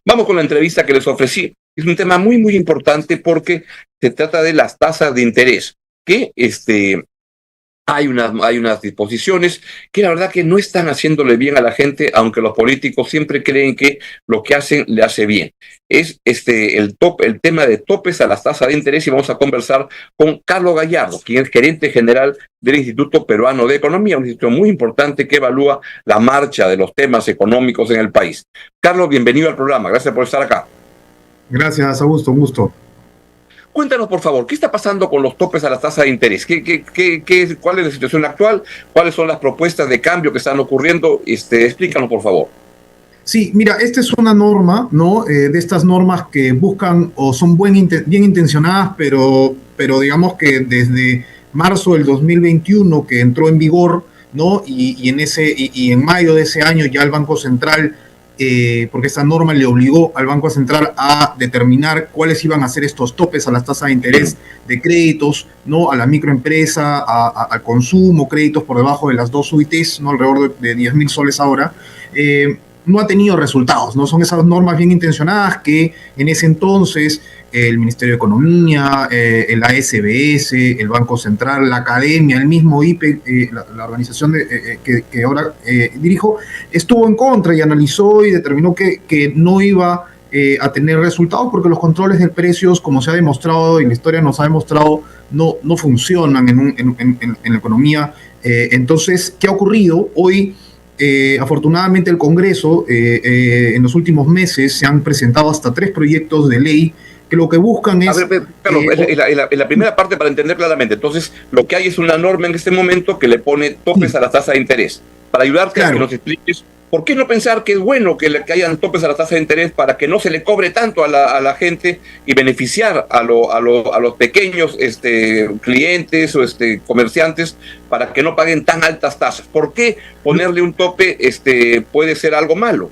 Vamos con la entrevista que les ofrecí. Es un tema muy, muy importante porque se trata de las tasas de interés, que hay unas disposiciones que la verdad que no están haciéndole bien a la gente, aunque los políticos siempre creen que lo que hacen le hace bien. Es el tema de topes a las tasas de interés, y vamos a conversar con Carlos Gallardo, quien es gerente general del Instituto Peruano de Economía, un instituto muy importante que evalúa la marcha de los temas económicos en el país. Carlos, bienvenido al programa. Gracias por estar acá. Gracias, Augusto, un gusto. Cuéntanos, por favor, ¿qué está pasando con los topes a las tasas de interés? ¿Cuál es la situación actual? ¿Cuáles son las propuestas de cambio que están ocurriendo? Explícanos, por favor. Sí, mira, esta es una norma, ¿no? De estas normas que buscan o son bien intencionadas, pero digamos que desde marzo del 2021 que entró en vigor, ¿no? Y en mayo de ese año ya el Banco Central, porque esta norma le obligó al Banco Central a determinar cuáles iban a ser estos topes a las tasas de interés de créditos, ¿no? A la microempresa, al consumo, créditos por debajo de las 2 UITs, ¿no? Alrededor de 10.000 soles ahora. No ha tenido resultados, ¿no? Son esas normas bien intencionadas que en ese entonces el Ministerio de Economía, el ASBS, el Banco Central, la Academia, el mismo IPE, la organización que ahora dirijo, estuvo en contra y analizó y determinó que no iba a tener resultados porque los controles de precios, como se ha demostrado y la historia nos ha demostrado, no funcionan en la economía. Entonces, ¿qué ha ocurrido? Hoy, afortunadamente el Congreso, en los últimos meses se han presentado hasta 3 proyectos de ley que lo que buscan es... A ver, Carlos, en la primera parte, para entender claramente, entonces lo que hay es una norma en este momento que le pone topes a la tasa de interés. Para ayudarte a que nos expliques, ¿por qué no pensar que es bueno que hayan topes a la tasa de interés para que no se le cobre tanto a la gente y beneficiar a los pequeños clientes o comerciantes para que no paguen tan altas tasas? ¿Por qué ponerle un tope puede ser algo malo?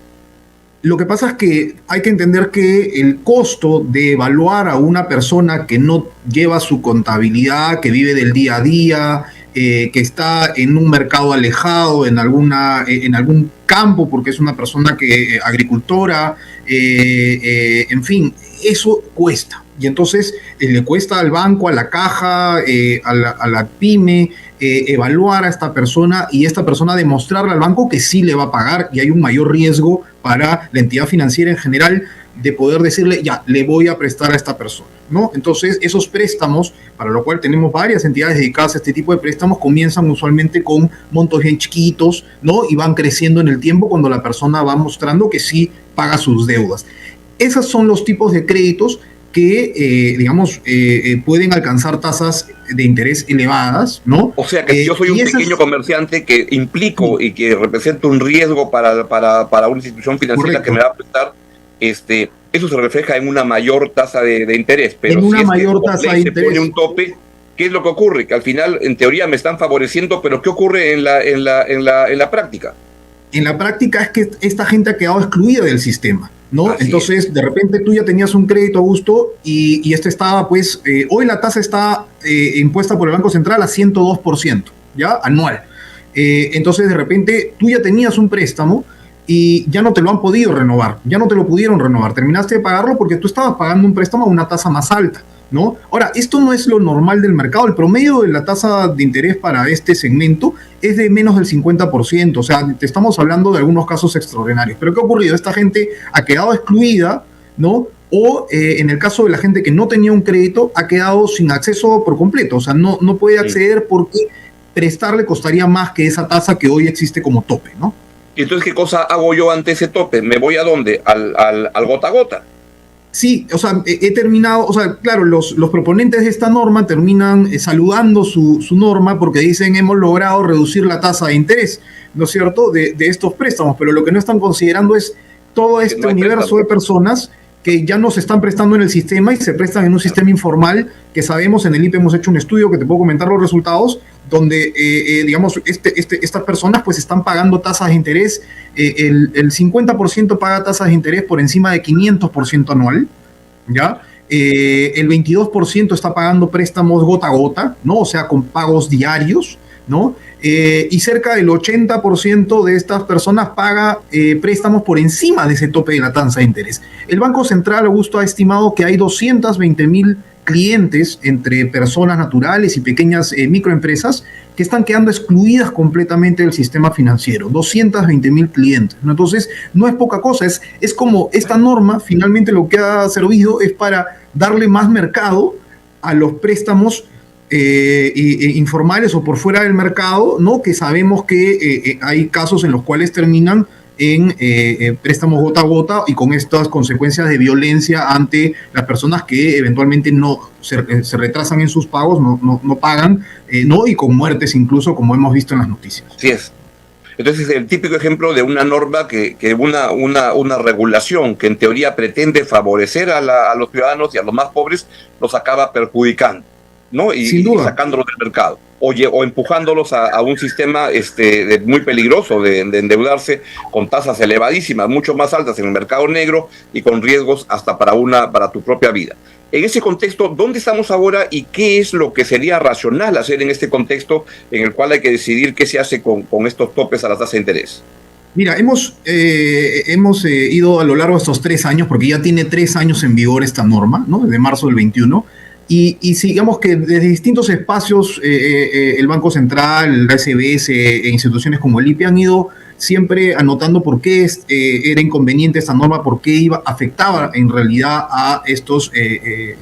Lo que pasa es que hay que entender que el costo de evaluar a una persona que no lleva su contabilidad, que vive del día a día, que está en un mercado alejado, en algún campo, porque es una persona agricultora, en fin, eso cuesta. Y entonces le cuesta al banco, a la caja, a la pyme, evaluar a esta persona y esta persona demostrarle al banco que sí le va a pagar, y hay un mayor riesgo para la entidad financiera en general de poder decirle, ya, le voy a prestar a esta persona, ¿no? Entonces, esos préstamos, para lo cual tenemos varias entidades dedicadas a este tipo de préstamos, comienzan usualmente con montos bien chiquitos, ¿no? Y van creciendo en el tiempo cuando la persona va mostrando que sí paga sus deudas. Esos son los tipos de créditos que, pueden alcanzar tasas de interés elevadas, ¿no? O sea que si yo soy un pequeño comerciante que implico y que representa un riesgo para una institución financiera que me va a prestar, eso se refleja en una mayor tasa de interés. Pero en una si mayor tasa de interés. Se pone un tope, ¿qué es lo que ocurre? Que al final, en teoría, me están favoreciendo, pero ¿qué ocurre en la práctica? En la práctica es que esta gente ha quedado excluida del sistema, ¿no? Entonces, de repente tú ya tenías un crédito, Augusto, y estaba, pues, hoy la tasa está impuesta por el Banco Central a 102%, ¿ya? Anual. Entonces, de repente, tú ya tenías un préstamo y ya no te lo han podido renovar, ya no te lo pudieron renovar, terminaste de pagarlo porque tú estabas pagando un préstamo a una tasa más alta, ¿no? Ahora, esto no es lo normal del mercado. El promedio de la tasa de interés para este segmento es de menos del 50%, o sea, te estamos hablando de algunos casos extraordinarios. Pero ¿qué ha ocurrido? Esta gente ha quedado excluida, ¿no? O en el caso de la gente que no tenía un crédito, ha quedado sin acceso por completo, o sea, no puede acceder porque prestarle costaría más que esa tasa que hoy existe como tope, ¿no? ¿Y entonces qué cosa hago yo ante ese tope? ¿Me voy a dónde? ¿Al gota a gota? Sí, o sea, he terminado, o sea, claro, los proponentes de esta norma terminan saludando su norma porque dicen hemos logrado reducir la tasa de interés, ¿no es cierto?, de estos préstamos, pero lo que no están considerando es todo este universo de personas que ya no se están prestando en el sistema y se prestan en un sistema informal que sabemos, en el IPE hemos hecho un estudio que te puedo comentar los resultados, donde, estas personas pues están pagando tasas de interés, el 50% paga tasas de interés por encima de 500% anual, ¿ya? El 22% está pagando préstamos gota a gota, ¿no? O sea, con pagos diarios, ¿no? Y cerca del 80% de estas personas paga préstamos por encima de ese tope de la tasa de interés. El Banco Central, Augusto, ha estimado que hay 220,000 clientes entre personas naturales y pequeñas microempresas que están quedando excluidas completamente del sistema financiero. 220,000 clientes, ¿no? Entonces, no es poca cosa, es como esta norma finalmente lo que ha servido es para darle más mercado a los préstamos informales o por fuera del mercado, ¿no? Que sabemos que hay casos en los cuales terminan en préstamos gota a gota y con estas consecuencias de violencia ante las personas que eventualmente no se retrasan en sus pagos, no pagan, ¿no? Y con muertes incluso, como hemos visto en las noticias. Así es. Entonces, el típico ejemplo de una norma una regulación que en teoría pretende favorecer a los ciudadanos y a los más pobres, los acaba perjudicando, ¿no? Y sacándolos del mercado o empujándolos a un sistema muy peligroso de endeudarse con tasas elevadísimas, mucho más altas en el mercado negro y con riesgos hasta para tu propia vida. En ese contexto, ¿dónde estamos ahora y qué es lo que sería racional hacer en este contexto en el cual hay que decidir qué se hace con estos topes a la tasa de interés? Mira, hemos ido a lo largo de estos 3 años, porque ya tiene 3 años en vigor esta norma, ¿no? Desde marzo del 21, y digamos que desde distintos espacios, el Banco Central, la SBS e instituciones como el IPE han ido siempre anotando por qué era inconveniente esta norma, por qué afectaba en realidad a estos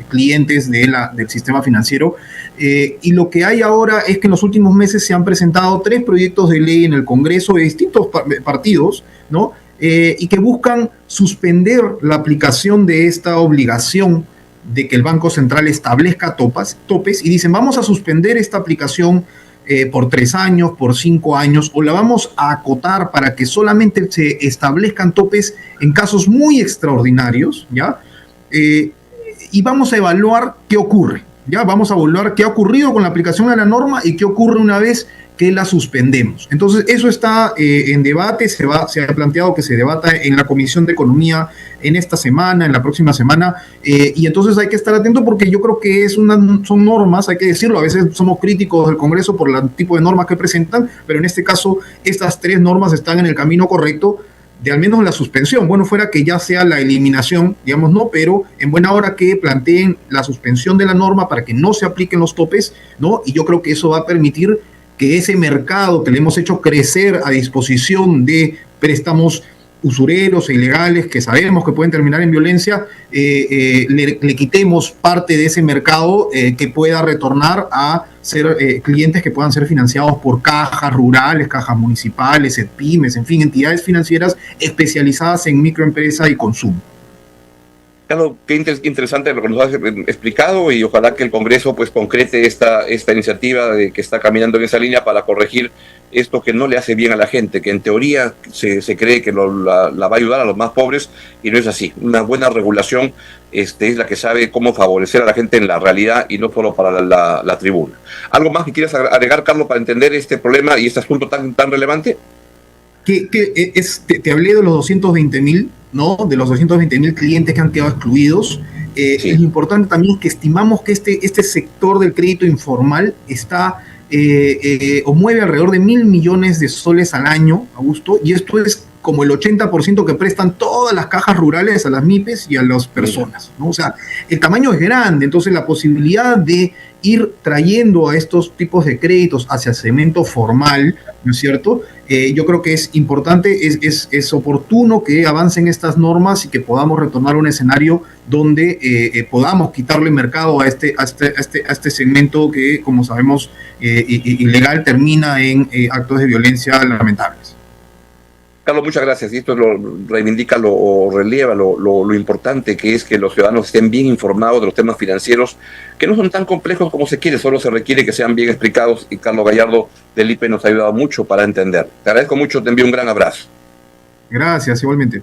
clientes del sistema financiero. Y lo que hay ahora es que en los últimos meses se han presentado 3 proyectos de ley en el Congreso de distintos partidos, ¿no? Y que buscan suspender la aplicación de esta obligación de que el Banco Central establezca topes y dicen, vamos a suspender esta aplicación por 3 años, por 5 años, o la vamos a acotar para que solamente se establezcan topes en casos muy extraordinarios, ¿ya? Y vamos a evaluar qué ocurre, ¿ya? Vamos a evaluar qué ha ocurrido con la aplicación de la norma y qué ocurre una vez que la suspendemos. Entonces, eso está en debate, se ha planteado que se debata en la Comisión de Economía en esta semana, en la próxima semana, y entonces hay que estar atento porque yo creo que son normas, hay que decirlo, a veces somos críticos del Congreso por el tipo de normas que presentan, pero en este caso, estas 3 normas están en el camino correcto de al menos la suspensión. Bueno, fuera que ya sea la eliminación, digamos, no, pero en buena hora que planteen la suspensión de la norma para que no se apliquen los topes, ¿no? Y yo creo que eso va a permitir que ese mercado que le hemos hecho crecer a disposición de préstamos usureros e ilegales que sabemos que pueden terminar en violencia, le quitemos parte de ese mercado que pueda retornar a ser clientes que puedan ser financiados por cajas rurales, cajas municipales, pymes, en fin, entidades financieras especializadas en microempresa y consumo. Claro, qué interesante lo que nos has explicado y ojalá que el Congreso pues concrete esta iniciativa de que está caminando en esa línea para corregir esto que no le hace bien a la gente, que en teoría se cree que la va a ayudar a los más pobres y no es así. Una buena regulación es la que sabe cómo favorecer a la gente en la realidad y no solo para la tribuna. ¿Algo más que quieras agregar, Carlos, para entender este problema y este asunto tan relevante? Te hablé de los 220,000, ¿no? De los 220,000 clientes que han quedado excluidos. Sí. Es importante también que estimamos que este sector del crédito informal está o mueve alrededor de 1.000 millones de soles al año, Augusto, y esto es como el 80% que prestan todas las cajas rurales a las MIPES y a las personas, ¿no? O sea, el tamaño es grande, entonces la posibilidad de ir trayendo a estos tipos de créditos hacia el segmento formal, ¿no es cierto? Yo creo que es importante, es oportuno que avancen estas normas y que podamos retornar a un escenario donde podamos quitarle mercado a este segmento que, como sabemos, ilegal termina en actos de violencia lamentables. Carlos, muchas gracias. Y esto reivindica o relieva lo importante que es que los ciudadanos estén bien informados de los temas financieros, que no son tan complejos como se quiere, solo se requiere que sean bien explicados y Carlos Gallardo del IPE nos ha ayudado mucho para entender. Te agradezco mucho, te envío un gran abrazo. Gracias, igualmente.